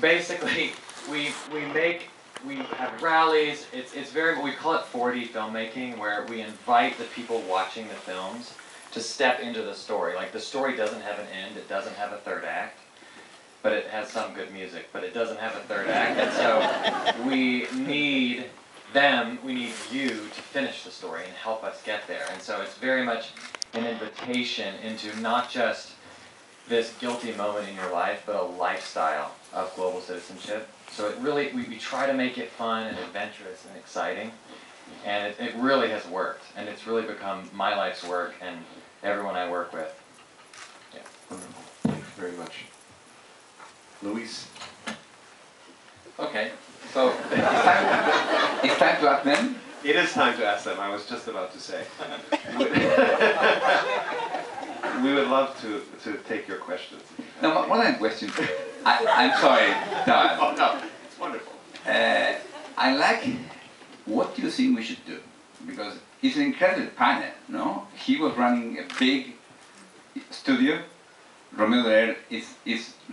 basically, we have rallies. It's very, we call it 4D filmmaking, where we invite the people watching the films to step into the story. Like, the story doesn't have an end, it doesn't have a third act, but it has some good music, but it doesn't have a third act. And so we need you to finish the story and help us get there. And so it's very much an invitation into not just this guilty moment in your life, but a lifestyle of global citizenship. So it really, we try to make it fun and adventurous and exciting. And it really has worked. And it's really become my life's work and everyone I work with. Yeah. Wonderful. Thank you very much. Luis? Okay, so it's time to ask them. It is time to ask them, I was just about to say. We would love to take your questions. No, one other question. I'm sorry. No, Oh, no, it's wonderful. I like what do you think we should do? Because it's an incredible panel, no? He was running a big studio. Romeo there is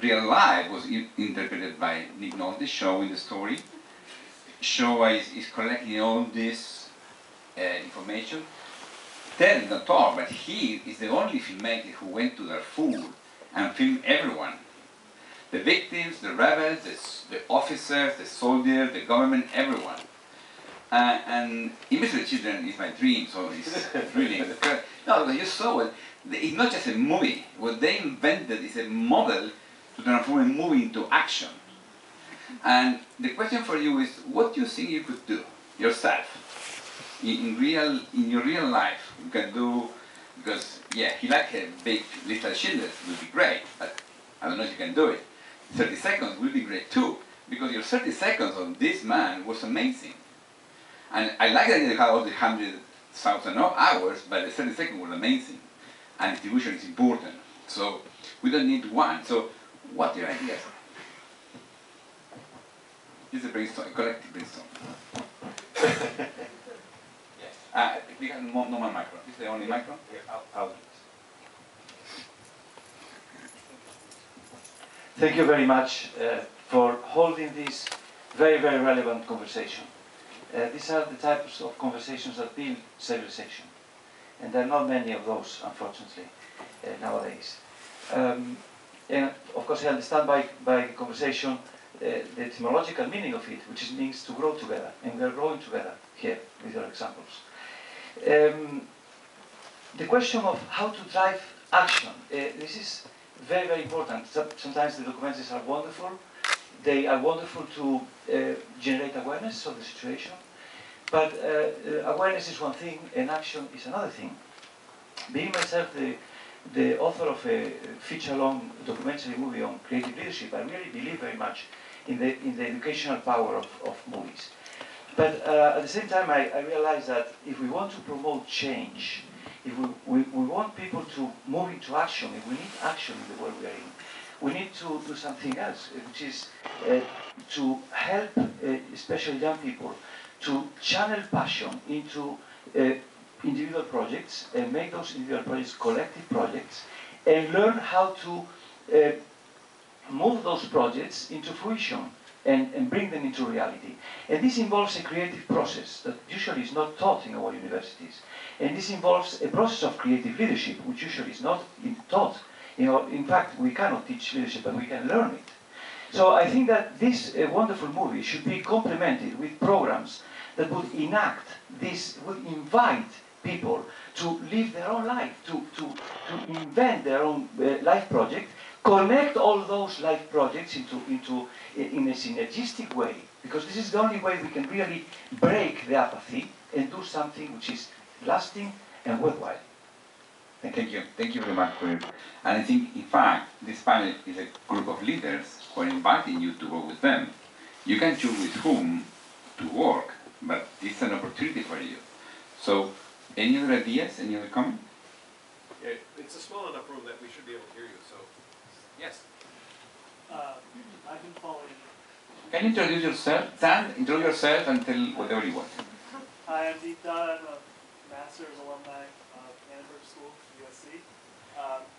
real life, was interpreted by Nick Nolte, showing the story. Showa is collecting all this information. Ted did not talk, but he is the only filmmaker who went to Darfur and filmed everyone. The victims, the rebels, the officers, the soldiers, the government, everyone. And Image of the Children is my dream, so it's really incredible. No, you saw it. It's not just a movie. What they invented is a model to transform a movie into action. And the question for you is, what do you think you could do yourself in your real life? You can do, because yeah, he like a big Little Schindler would be great, but I don't know if you can do it. 30 seconds will be great too, because your 30 seconds on this man was amazing. And I like that you had all the 100,000 hours, but the 30 seconds was amazing. And distribution is important. So we don't need one. So what are your ideas? It's a brainstorm, a collective brainstorm. Yes. We have no more micro. Is the only micro? Yeah, I'll Thank you very much for holding this very, very relevant conversation. These are the types of conversations that build civilization. And there are not many of those, unfortunately, nowadays. And of course, I understand by conversation the etymological meaning of it, which means to grow together. And we are growing together here with your examples. The question of how to drive action, this is very, very important. Sometimes the documentaries are wonderful. They are wonderful to generate awareness of the situation. But awareness is one thing, and action is another thing. Being myself the author of a feature-long documentary movie on creative leadership, I really believe very much in the educational power of movies. But at the same time, I realize that if we want to promote change, if we want people to move into action, if we need action in the world we are in, we need to do something else, which is to help, especially young people, to channel passion into individual projects and make those individual projects collective projects and learn how to move those projects into fruition and bring them into reality. And this involves a creative process that usually is not taught in our universities. And this involves a process of creative leadership, which usually is not taught. In fact, we cannot teach leadership, but we can learn it. So I think that this wonderful movie should be complemented with programs that would enact this, would invite people to live their own life, to invent their own life project, connect all those life projects in a synergistic way, because this is the only way we can really break the apathy and do something which is lasting and worthwhile. Thank you. Thank you very much for it. And I think, in fact, this panel is a group of leaders who are inviting you to work with them. You can choose with whom to work, but it's an opportunity for you. So, any other ideas? Any other comment? Yeah, it's a small enough room that we should be able to hear you, so. Yes. I've been following. Can you introduce yourself? Dan, introduce yourself and tell whatever you want. Hi, I'm Deep Dad. I'm a master's alumni of Annenberg School, USC.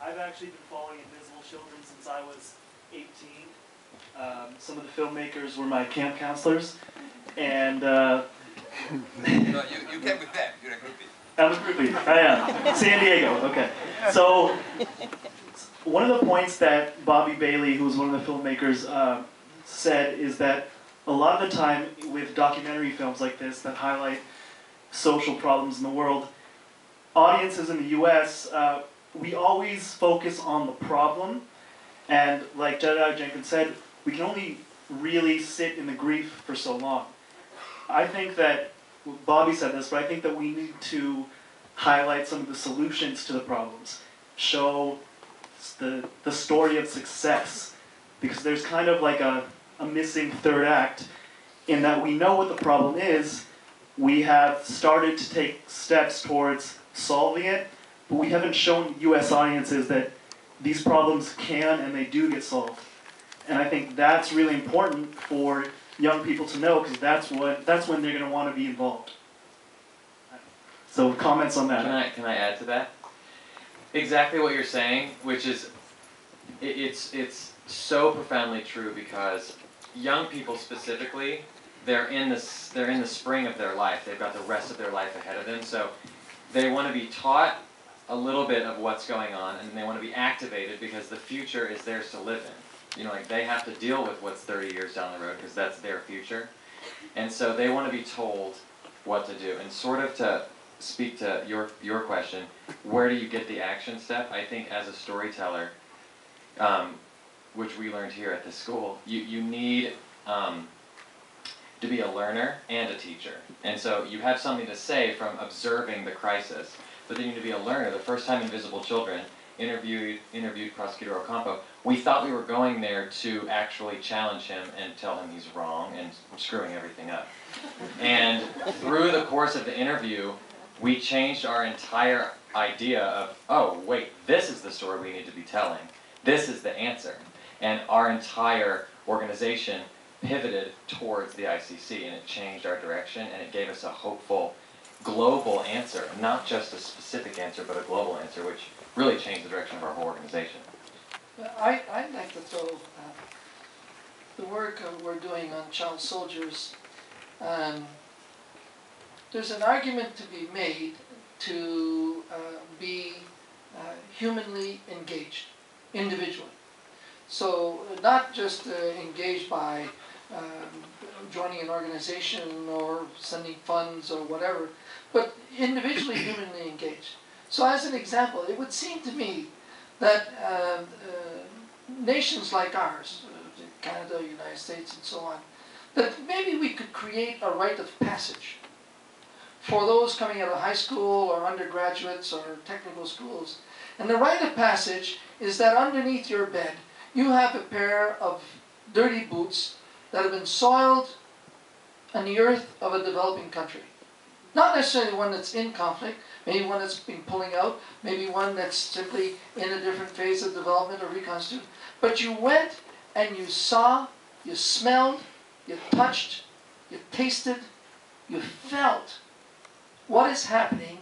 I've actually been following Invisible Children since I was 18. some of the filmmakers were my camp counselors, and No, you came with them. You're a groupie. I'm a groupie. I am. San Diego. Okay. So one of the points that Bobby Bailey, who was one of the filmmakers, said is that a lot of the time with documentary films like this that highlight social problems in the world, audiences in the U.S., we always focus on the problem, and like Jedediah Jenkins said, we can only really sit in the grief for so long. I think that, Bobby said this, but I think that we need to highlight some of the solutions to the problems, show the story of success, because there's kind of like a missing third act in that we know what the problem is, we have started to take steps towards solving it, but we haven't shown U.S. audiences that these problems can and they do get solved. And I think that's really important for young people to know, because that's when they're going to want to be involved. So comments on that? Can I add to that? Exactly what you're saying, which is, it's so profoundly true, because young people specifically, they're in the spring of their life. They've got the rest of their life ahead of them, so they want to be taught a little bit of what's going on, and they want to be activated because the future is theirs to live in. You know, like they have to deal with what's 30 years down the road because that's their future, and so they want to be told what to do. And sort of to speak to your question, where do you get the action step? I think as a storyteller, which we learned here at the school, you need to be a learner and a teacher. And so you have something to say from observing the crisis, but then you need to be a learner. The first time Invisible Children interviewed Prosecutor Ocampo, we thought we were going there to actually challenge him and tell him he's wrong and screwing everything up. And through the course of the interview, we changed our entire idea of, oh, wait, this is the story we need to be telling. This is the answer. And our entire organization pivoted towards the ICC, and it changed our direction, and it gave us a hopeful global answer, not just a specific answer, but a global answer, which really changed the direction of our whole organization. I'd like to throw the work we're doing on child soldiers. There's an argument to be made to be humanly engaged, individually. So not just engaged by joining an organization or sending funds or whatever, but individually humanly engaged. So as an example, it would seem to me that nations like ours, Canada, United States, and so on, that maybe we could create a rite of passage for those coming out of high school or undergraduates or technical schools. And the rite of passage is that underneath your bed, you have a pair of dirty boots that have been soiled on the earth of a developing country. Not necessarily one that's in conflict, maybe one that's been pulling out, maybe one that's simply in a different phase of development or reconstitution. But you went and you saw, you smelled, you touched, you tasted, you felt what is happening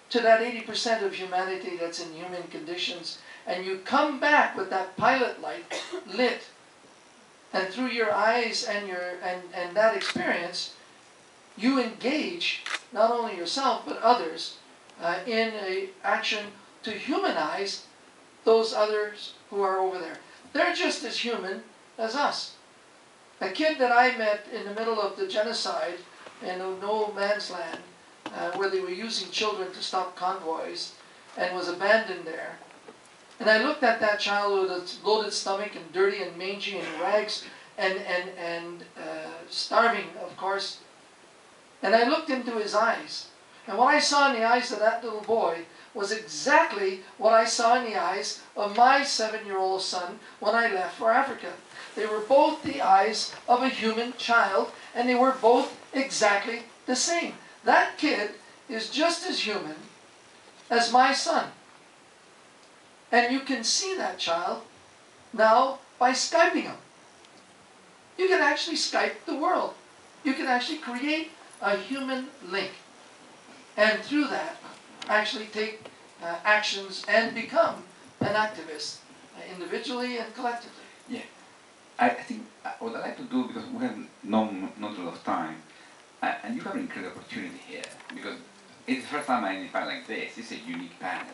to that 80% of humanity that's in human conditions, and you come back with that pilot light lit, and through your eyes and that experience, you engage not only yourself but others in an action to humanize those others who are over there. They're just as human as us. A kid that I met in the middle of the genocide in no man's land, where they were using children to stop convoys, and was abandoned there. And I looked at that child with a loaded stomach and dirty and mangy and rags and starving, of course. And I looked into his eyes. And what I saw in the eyes of that little boy was exactly what I saw in the eyes of my 7-year-old son when I left for Africa. They were both the eyes of a human child, and they were both exactly the same. That kid is just as human as my son. And you can see that child now by Skyping him. You can actually Skype the world. You can actually create a human link. And through that, actually take actions and become an activist, individually and collectively. Yeah. I think what I do, because we have not a lot of time, and you have an incredible opportunity here, because it's the first time I identify like this. It's a unique panel.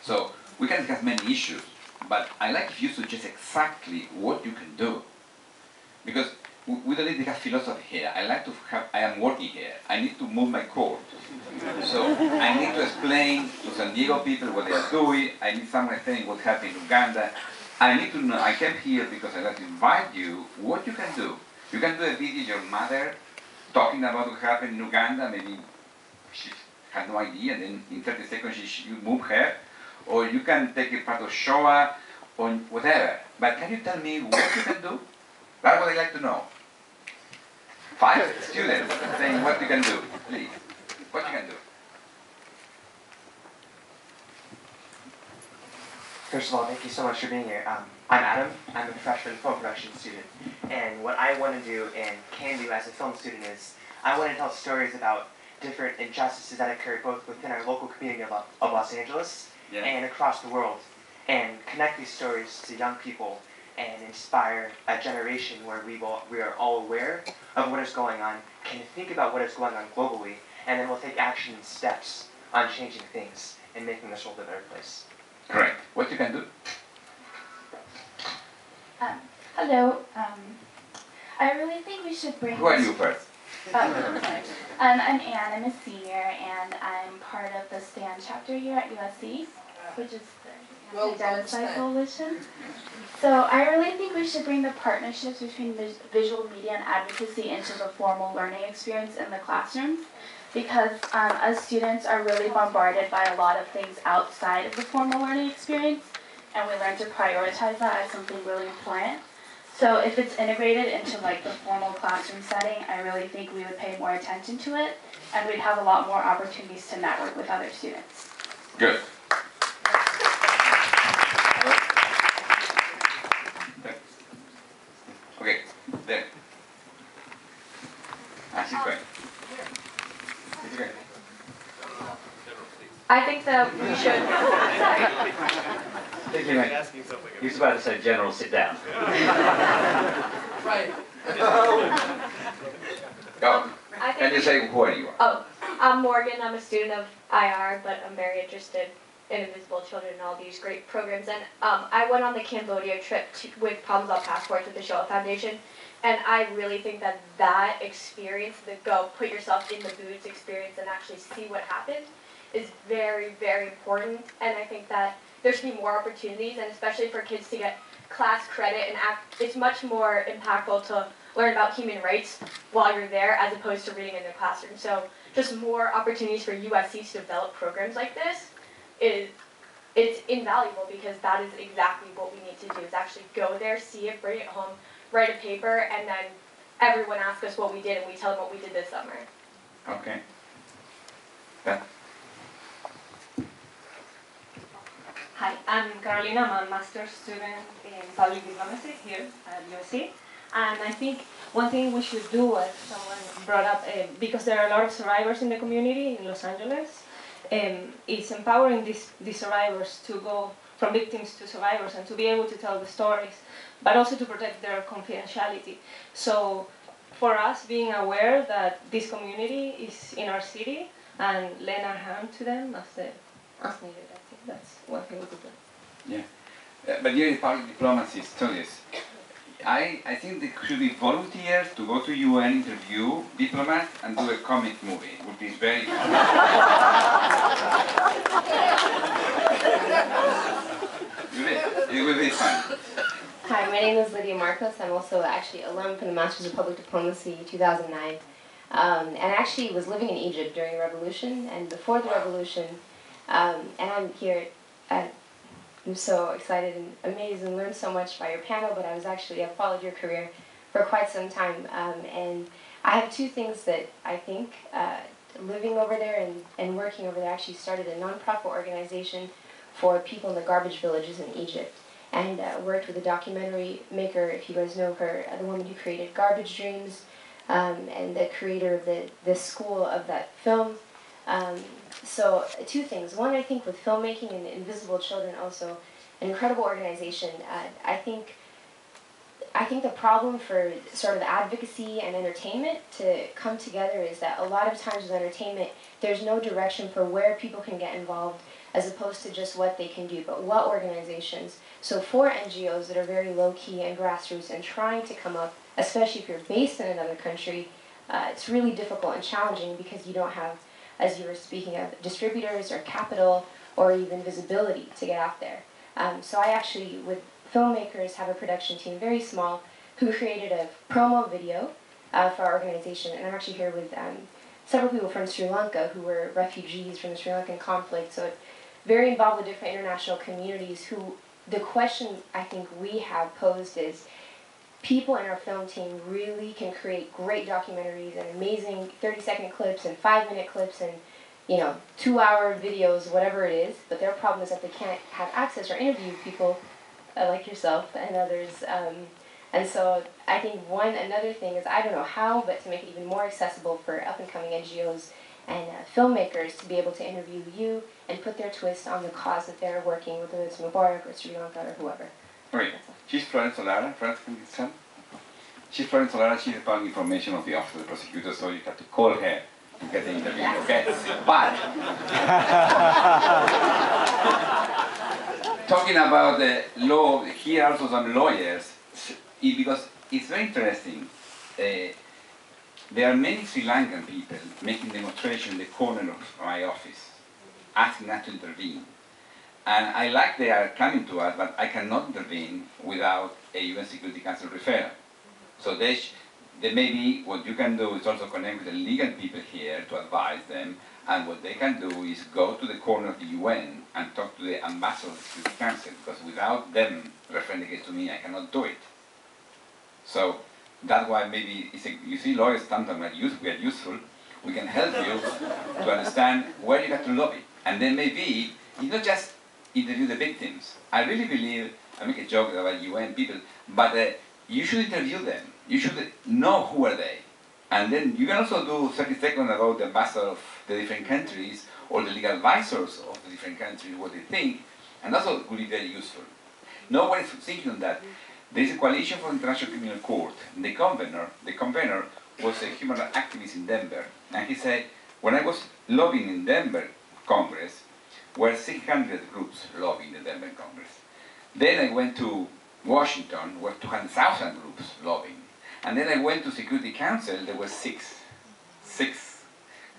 So we can discuss many issues, but I like if you suggest exactly what you can do. Because we don't need to have philosophy here. I like to have, I am working here. I need to move my court. So I need to explain to San Diego people what they are doing. I need someone explaining what happened in Uganda. I need to know, I came here because I like to invite you what you can do. You can do a video of your mother talking about what happened in Uganda. Maybe she had no idea, and then in 30 seconds you move her. Or you can take a part of Shoah or whatever. But can you tell me what you can do? That's what I like to know. 5 students saying what you can do, please. What you can do. First of all, thank you so much for being here. I'm Adam. I'm a freshman film production student. And what I want to do and can do as a film student is I want to tell stories about different injustices that occurred both within our local community of Los Angeles and across the world, and connect these stories to young people and inspire a generation where we are all aware of what is going on, can think about what is going on globally, and then we'll take action and steps on changing things and making this world a better place. Correct. What you can do? Hello. I really think we should bring. Who are you first? I'm Anne. I'm a senior, and I'm part of the STAND chapter here at USC, which is the Anti-Genocide Coalition. So I really think we should bring the partnerships between visual media and advocacy into the formal learning experience in the classrooms, because us students are really bombarded by a lot of things outside of the formal learning experience, and we learn to prioritize that as something really important. So if it's integrated into like the formal classroom setting, I really think we would pay more attention to it, and we'd have a lot more opportunities to network with other students. Good. Okay, there. She's going. She's going. I think that we should. He was about to say, General, sit down. Right. Go. Can you say who are you? Oh, I'm Morgan. I'm a student of IR, but I'm very interested in Invisible Children and all these great programs. And I went on the Cambodia trip with Problems on Passports with the Shoah Foundation, and I really think that that experience, the go put yourself in the boots experience and actually see what happened, is very, very important. And I think that there should be more opportunities, and especially for kids to get class credit and it's much more impactful to learn about human rights while you're there as opposed to reading in the classroom. So just more opportunities for USC to develop programs like this it's invaluable, because that is exactly what we need to do, is actually go there, see it, bring it home, write a paper, and then everyone asks us what we did and we tell them what we did this summer. Okay. Yeah. Hi, I'm Carolina. I'm a master's student in public diplomacy here at USC. And I think one thing we should do, as someone brought up, because there are a lot of survivors in the community in Los Angeles, is empowering these survivors to go from victims to survivors and to be able to tell the stories, but also to protect their confidentiality. So for us, being aware that this community is in our city and lend our hand to them as needed, I think that's one thing we could do. Yeah. But here in public diplomacy studies, I think there should be volunteers to go to UN, interview diplomats, and do a comic movie. It would be very fun. It will be fun. Hi, my name is Lydia Marcos. I'm also actually alum from the Masters of Public Diplomacy 2009. And I actually was living in Egypt during the revolution and before the revolution. And I'm here I'm so excited and amazed and learned so much by your panel, but I've followed your career for quite some time. And I have two things that I think, living over there and working over there, actually started a nonprofit organization for people in the garbage villages in Egypt. And worked with a documentary maker, if you guys know her, the woman who created Garbage Dreams, and the creator of the school of that film. So two things. One, I think with filmmaking and Invisible Children, also an incredible organization. I I think the problem for sort of advocacy and entertainment to come together is that a lot of times with entertainment, there's no direction for where people can get involved as opposed to just what they can do, but what organizations. So for NGOs that are very low-key and grassroots and trying to come up, especially if you're based in another country, it's really difficult and challenging because you don't have, as you were speaking of, distributors or capital or even visibility to get out there. So I actually, with filmmakers, have a production team, very small, who created a promo video for our organization. And I'm actually here with several people from Sri Lanka who were refugees from the Sri Lankan conflict. So it's very involved with different international communities who, the question I think we have posed is, people in our film team really can create great documentaries and amazing 30-second clips and 5-minute clips and 2-hour videos, whatever it is, but their problem is that they can't have access or interview people like yourself and others. And so I think another thing is, I don't know how, but to make it even more accessible for up-and-coming NGOs and filmmakers to be able to interview you and put their twist on the cause that they're working with, whether it's Mubarak or Sri Lanka or whoever. Right. She's Florence Solara. She's Florence Solara. She's the public information of the Office of the Prosecutor, so you have to call her to get the interview, okay? But talking about the law, here also some lawyers, because it's very interesting. There are many Sri Lankan people making demonstrations in the corner of my office, asking us to intervene. And I like they are coming to us, but I cannot intervene without a UN Security Council referral. So they maybe what you can do is also connect with the legal people here to advise them, and what they can do is go to the corner of the UN and talk to the ambassador of the Security Council, because without them referring the case to me, I cannot do it. So that's why maybe you see lawyers sometimes we are useful. We can help you to understand where you have to lobby, and then maybe it's not just interview the victims. I really believe, I make a joke about UN people, but you should interview them. You should know who are they. And then you can also do 30 seconds about the ambassador of the different countries or the legal advisors of the different countries, what they think, and also would be very useful. No one is thinking on that. There is a coalition for International Criminal Court. The convener was a human rights activist in Denver. And he said, when I was lobbying in Denver Congress, were 600 groups lobbying the Denver Congress. Then I went to Washington, where 200,000 groups lobbying. And then I went to Security Council, there were six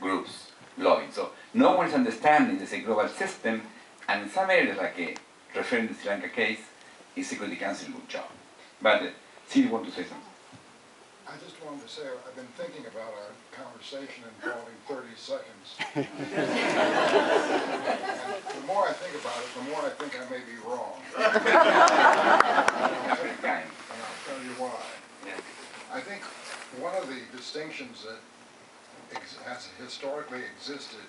groups lobbying. So no one is understanding there's a global system, and in some areas, like referring to the Sri Lanka case, is Security Council good job. But Steve, you want to say something? I just wanted to say, I've been thinking about our conversation involving 30 seconds. And the more I think about it, the more I think I may be wrong. And I'll tell you why. I think one of the distinctions that has historically existed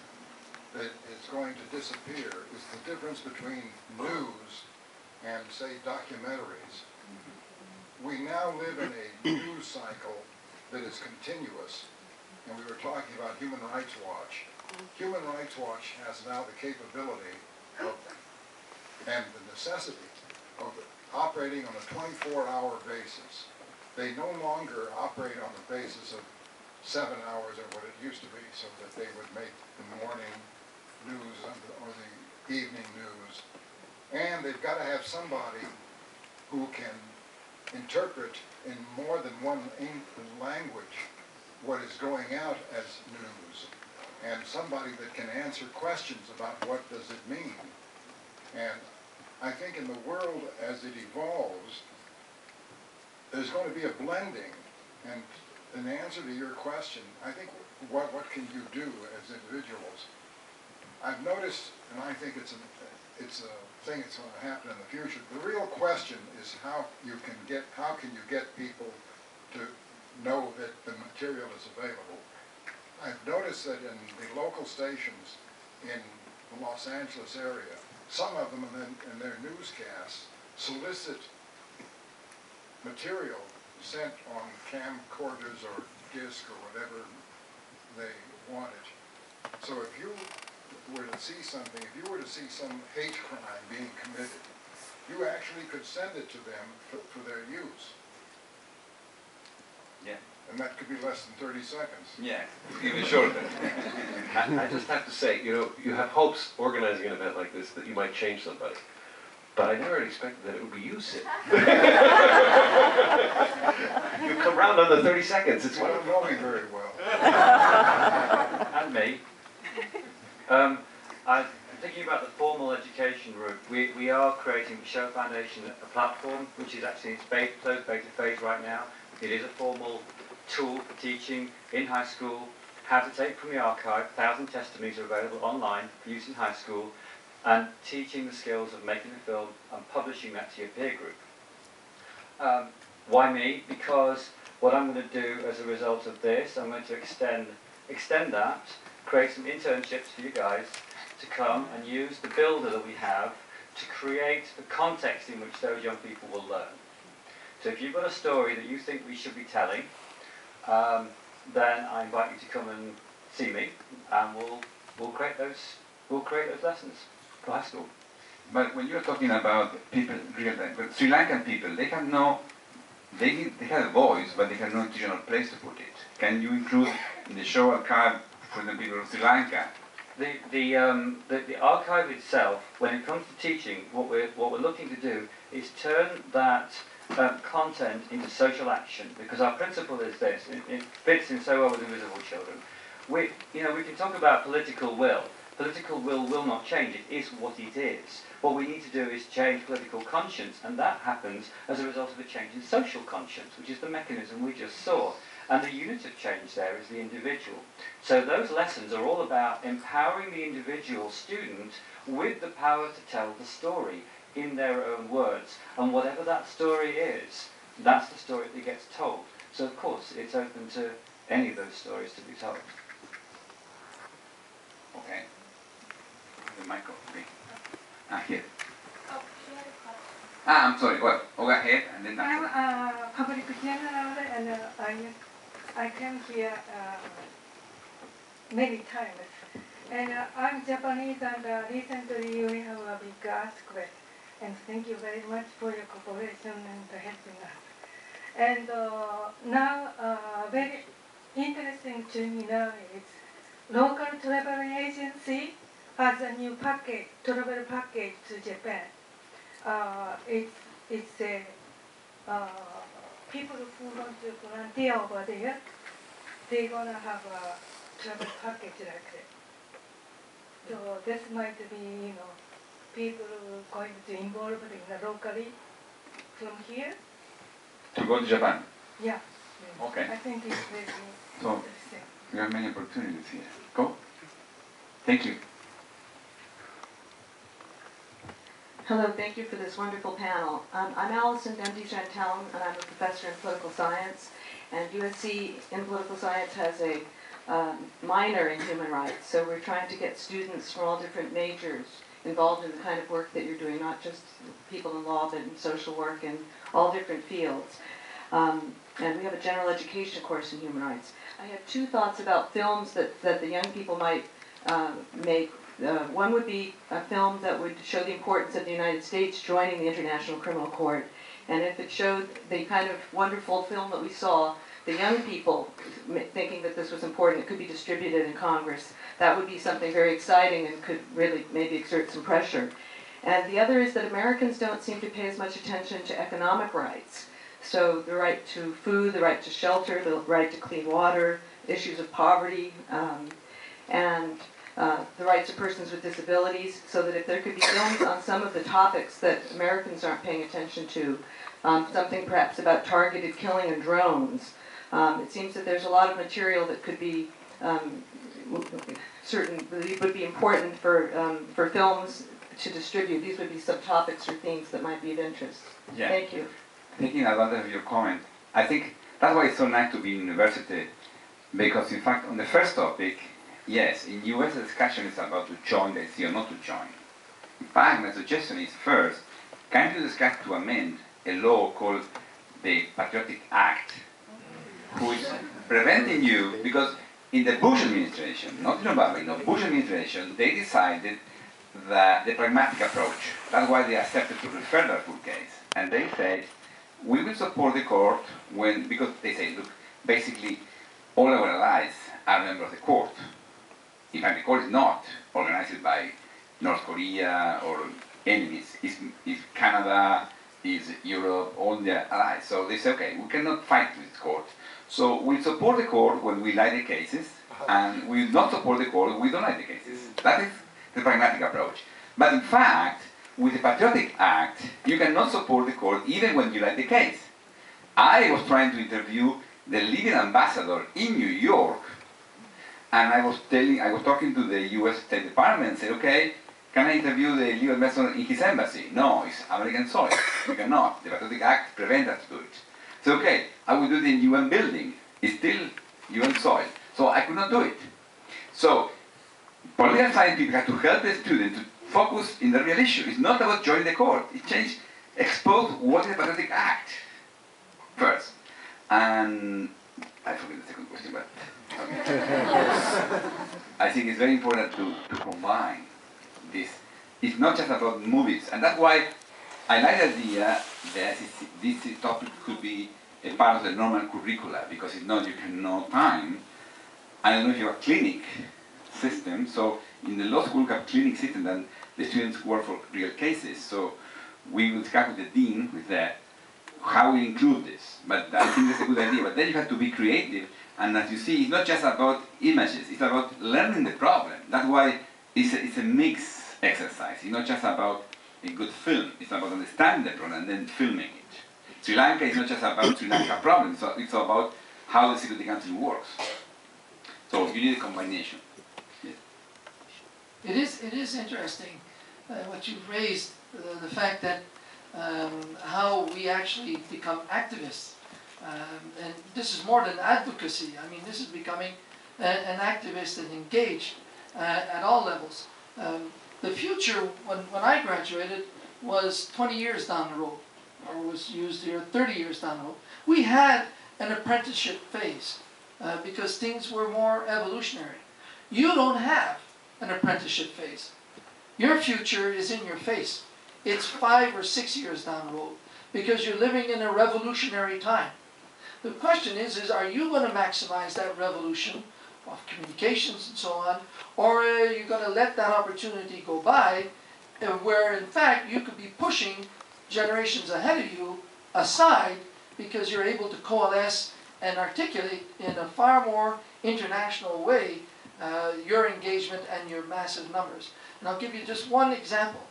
that is going to disappear is the difference between news and, say, documentaries. We now live in a news cycle that is continuous, and we were talking about Human Rights Watch. Human Rights Watch has now the capability of, and the necessity of operating on a 24-hour basis. They no longer operate on the basis of 7 hours or what it used to be, so that they would make the morning news or the evening news. And they've got to have somebody who can interpret in more than one language what is going out as news, and somebody that can answer questions about what does it mean. And I think in the world as it evolves, there's going to be a blending. And in answer to your question, I think what can you do as individuals? I've noticed, and I think it's a thing that's going to happen in the future. The real question is how can you get people to know that the material is available. I've noticed that in the local stations in the Los Angeles area, some of them in their newscasts solicit material sent on camcorders or disc or whatever they wanted. So if you were to see something, if you were to see some hate crime being committed, you actually could send it to them for their use. and that could be less than 30 seconds. Yeah, even shorter. I just have to say, you know, you have hopes organizing an event like this that you might change somebody. But I never expected that it would be you, Sid. You come round on the 30 seconds. It's You don't wonderful. know me very well. And me. I'm thinking about the formal education route. We are creating the Show Foundation a platform, which is actually in closed beta phase right now. It is a formal tool for teaching in high school how to take from the archive. 1,000 testimonies are available online for use in high school, and teaching the skills of making a film and publishing that to your peer group. Why me? Because what I'm going to do as a result of this, I'm going to extend that, create some internships for you guys to come and use the builder that we have to create the context in which those young people will learn. So if you've got a story that you think we should be telling, then I invite you to come and see me, and we'll create those lessons for high school. But when you're talking about people, but Sri Lankan people, they have no, they have a voice, but they have no institutional place to put it. Can you include in the show archive for the people of Sri Lanka? The archive itself, when it comes to teaching, what we're looking to do is turn that content into social action, because our principle is this. It fits in so well with Invisible Children. We can talk about political will. Political will not change. It is what it is. What we need to do is change political conscience, and that happens as a result of a change in social conscience, which is the mechanism we just saw. And the unit of change there is the individual. So those lessons are all about empowering the individual student with the power to tell the story in their own words. And whatever that story is, that's the story that gets told. So of course, it's open to any of those stories to be told. Okay. The microphone. Okay. Here. I'm sorry. Well, go ahead, and then I'm a public general, and I came here many times. And I'm Japanese, and recently we have a big earthquake. And thank you very much for your cooperation and helping us. And now, very interesting to me now is local travel agency has a new package, travel package to Japan. It's a people who want to volunteer over there, they're gonna have a travel package like that. So this might be, people going to involve in the locally from here. To go to Japan. Yeah. Okay. I think it's very So interesting. we have many opportunities here. Go. Thank you. Hello, thank you for this wonderful panel. I'm Alison Demdy-Chantal, and I'm a professor in political science. And USC in political science has a minor in human rights. So we're trying to get students from all different majors involved in the kind of work that you're doing, not just people in law, but in social work in all different fields. And we have a general education course in human rights. I have two thoughts about films that the young people might make. One would be a film that would show the importance of the United States joining the International Criminal Court. And if it showed the kind of wonderful film that we saw, the young people thinking that this was important, it could be distributed in Congress. That would be something very exciting and could really maybe exert some pressure. And the other is that Americans don't seem to pay as much attention to economic rights. So the right to food, the right to shelter, the right to clean water, issues of poverty, and the rights of persons with disabilities, so that if there could be films on some of the topics that Americans aren't paying attention to, something perhaps about targeted killing and drones. It seems that there's a lot of material that could be would be important for films to distribute. These would be subtopics or themes that might be of interest. Yeah. Thank you. Taking advantage of your comment, I think that's why it's so nice to be in university, because in fact on the first topic, yes, in US the discussion is about to join the IC or not to join. In fact, my suggestion is first, can't you discuss to amend a law called the Patriotic Act, which is preventing you, because in the Bush administration, not in Obama, in the Bush administration, they decided that the pragmatic approach, that's why they accepted to refer that full case. And they said, we will support the court when, because they say, look, basically all our allies are members of the Court. In fact, the Court is not organized by North Korea or enemies. It's Canada, is Europe, all the allies. So they say, okay, we cannot fight with the Court. So we support the Court when we like the cases, and we will not support the Court when we don't like the cases. That is the pragmatic approach. But in fact, with the Patriotic Act, you cannot support the Court even when you like the case. I was trying to interview the leading ambassador in New York, and I was talking to the U.S. State Department and said, okay, can I interview the legal ambassador in his embassy? No, it's American soil. You cannot. The Patriotic Act prevents us to do it. So okay, I will do it in UN building. It's still UN soil. So I could not do it. So political science people have to help the student to focus in the real issue. It's not about joining the Court. It's expose what is the Patriotic Act first. And I forget the second question, but I think it's very important to combine this. It's not just about movies, and that's why I like the idea that this topic could be a part of the normal curricula, because if not, you can know time. I don't know if you have a clinic system, so in the law school we have clinic system, and the students work for real cases, so we will discuss with the dean with that how we include this. But I think that's a good idea, but then you have to be creative, and as you see, it's not just about images, it's about learning the problem. That's why it's a mixed exercise. It's not just about a good film, it's about understanding the problem and then filming it. Sri Lanka is not just about Sri Lanka problems, it's about how the Security Council works. So you need a combination. Yes. It is interesting what you've raised, the fact that how we actually become activists. And this is more than advocacy. I mean, this is becoming an activist and engaged at all levels. The future, when I graduated, was 20 years down the road, or was used here 30 years down the road. We had an apprenticeship phase because things were more evolutionary. You don't have an apprenticeship phase. Your future is in your face. It's 5 or 6 years down the road because you're living in a revolutionary time. The question is are you going to maximize that revolution of communications and so on, or are you going to let that opportunity go by where in fact you could be pushing generations ahead of you aside because you're able to coalesce and articulate in a far more international way your engagement and your massive numbers. And I'll give you just one example.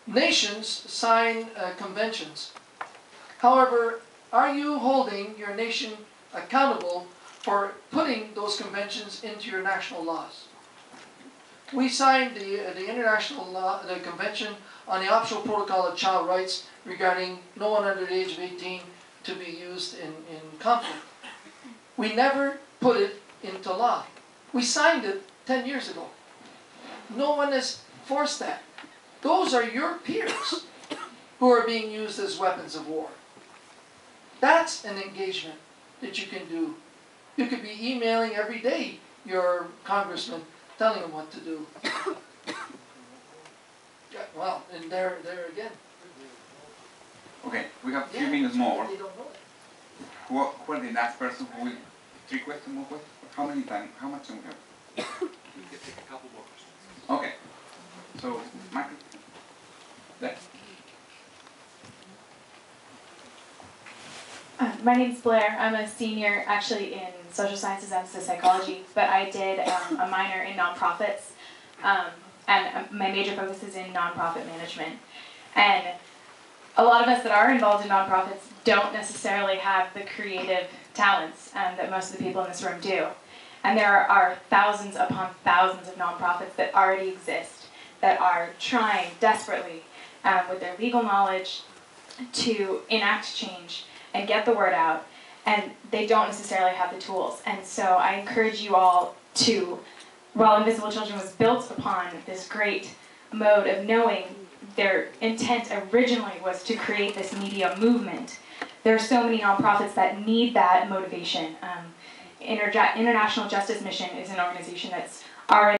Nations sign conventions. However, are you holding your nation accountable for putting those conventions into your national laws? We signed the international law, the Convention on the Optional Protocol of Child Rights regarding no one under the age of 18 to be used in conflict. We never put it into law. We signed it 10 years ago. No one has forced that. Those are your peers who are being used as weapons of war. That's an engagement that you can do. You could be emailing every day your congressman telling him what to do. Yeah, well, and there again. Okay, we have a few minutes more. They don't know it. Who are the last person who will 3 questions more questions? How many time? How much time we have? We can take a couple more questions. Okay. So, Michael. There. My name's Blair. I'm a senior actually in social sciences and psychology, but I did a minor in nonprofits, and my major focus is in nonprofit management. And a lot of us that are involved in nonprofits don't necessarily have the creative talents that most of the people in this room do. And there are thousands upon thousands of nonprofits that already exist that are trying desperately with their legal knowledge to enact change and get the word out, and they don't necessarily have the tools. And so I encourage you all to, while Invisible Children was built upon this great mode of knowing their intent originally was to create this media movement, there are so many nonprofits that need that motivation. International Justice Mission is an organization that's already